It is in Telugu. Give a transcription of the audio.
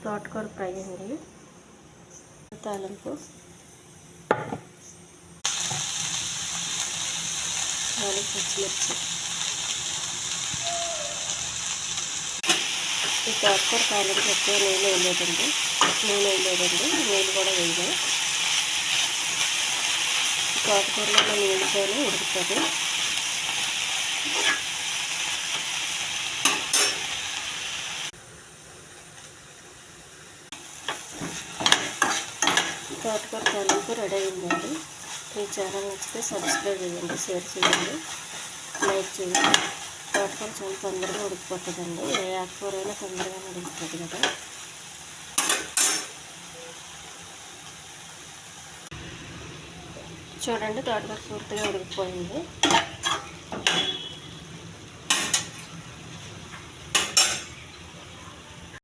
తోటకూర ఫ్రై అండి. తాలింపు, పచ్చిమిర్చి. ఈ తోటకూర తాలింపు ఎక్కువ నీళ్ళు వేయలేదండి, నీళ్ళు కూడా వేయలేదు. తోటకూరలో నీళ్ళతోనే ఉడుకుతుంది. తోటకూర తాలింపు రెడీ అయిందండి. ఈ ఛానల్ నచ్చితే సబ్స్క్రైబ్ చేయండి, షేర్ చేయండి, లైక్ చేయండి. తోటకూర చాలా తొందరగా ఉడికిపోతుందండి. ఏ ఆకుకూర అయినా తొందరగా ఉడికిపోతుంది కదా. చూడండి, తోటకూర పూర్తిగా ఉడికిపోయింది.